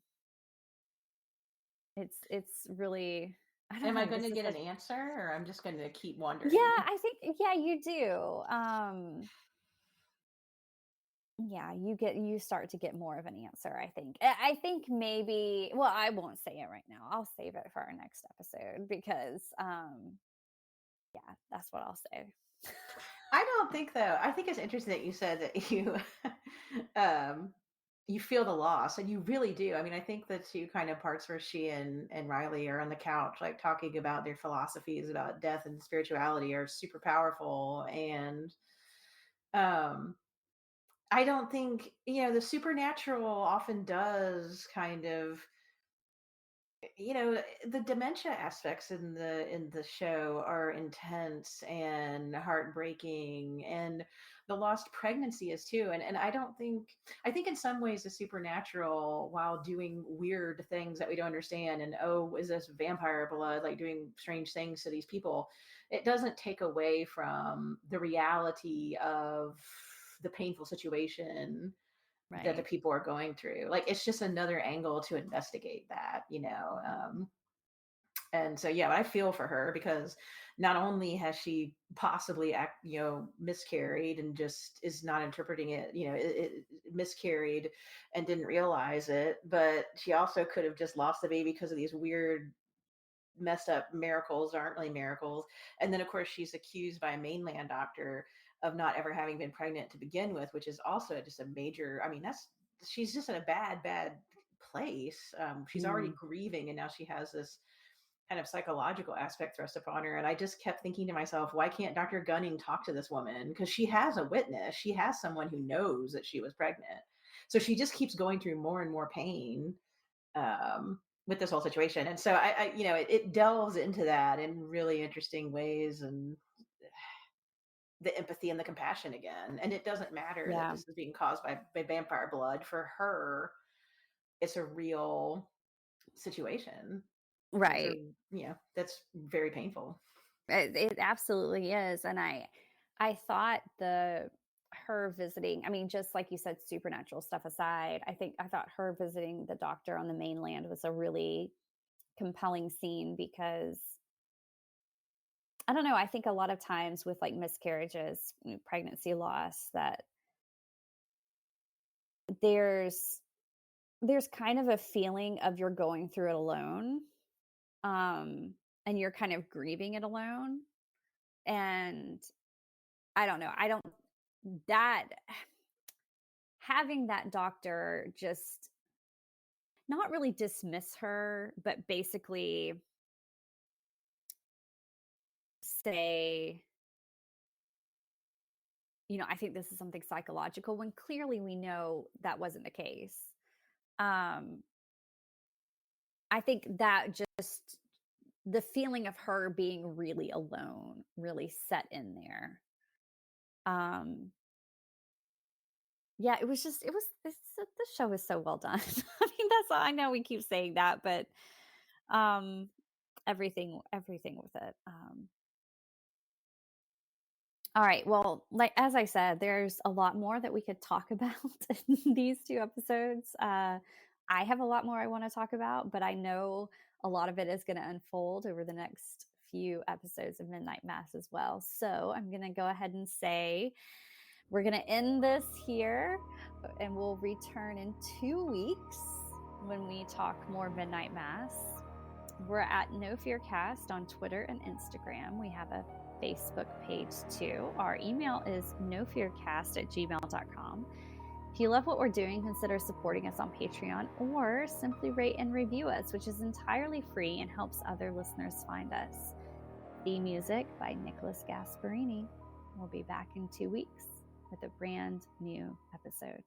it's really, I don't Am I know. going This to is get an such, answer, or I'm just going to keep yeah. wondering? I think, yeah, you do. Yeah, you start to get more of an answer, I think. I think maybe, well, I won't say it right now. I'll save it for our next episode because yeah, that's what I'll say. I don't think though. I think it's interesting that you said that um, you feel the loss, and you really do. I mean, I think the two kind of parts where she and Riley are on the couch, like talking about their philosophies about death and spirituality, are super powerful. And um, I don't think the supernatural often does kind of the dementia aspects in the show are intense and heartbreaking, and the lost pregnancy is too. And I think in some ways the supernatural, while doing weird things that we don't understand, and oh, is this vampire blood, like doing strange things to these people, it doesn't take away from the reality of the painful situation that the Right. people are going through. Like, it's just another angle to investigate that. And so, yeah, I feel for her because not only has she possibly miscarried and just is not interpreting it, it miscarried and didn't realize it, but she also could have just lost the baby because of these weird messed up miracles aren't really miracles. And then, of course, she's accused by a mainland doctor of not ever having been pregnant to begin with, which is also just a major. I mean, she's just in a bad, bad place. She's already Mm, grieving, and now she has this kind of psychological aspect thrust upon her. And I just kept thinking to myself, why can't Dr. Gunning talk to this woman? Because she has a witness. She has someone who knows that she was pregnant. So she just keeps going through more and more pain with this whole situation. And so it delves into that in really interesting ways, and the empathy and the compassion again. And it doesn't matter that yeah. this is being caused by vampire blood. For her, it's a real situation. It's a Right. that's very painful. It absolutely is. And I thought the her visiting, I mean, just like you said, supernatural stuff aside, I thought her visiting the doctor on the mainland was a really compelling scene because I don't know, I think a lot of times with like miscarriages, pregnancy loss, that there's there's kind of a feeling of you're going through it alone. Um and you're kind of grieving it alone. And I don't know. I don't that having that doctor just not really dismiss her, but basically say, I think this is something psychological when clearly we know that wasn't the case. Um, I think that just the feeling of her being really alone really set in there. Um, yeah, this show is so well done. I mean, that's all I know we keep saying that, but um everything with it. All right. Well, like as I said, there's a lot more that we could talk about in these two episodes. I have a lot more I want to talk about, but I know a lot of it is going to unfold over the next few episodes of Midnight Mass as well. So I'm going to go ahead and say we're going to end this here, and we'll return in 2 weeks when we talk more Midnight Mass. We're at No Fear Cast on Twitter and Instagram. We have a Facebook page too. Our email is nofearcast@gmail.com. If you love what we're doing, consider supporting us on Patreon or simply rate and review us, which is entirely free and helps other listeners find us. Theme music by Nicholas Gasparini. We'll be back in 2 weeks with a brand new episode.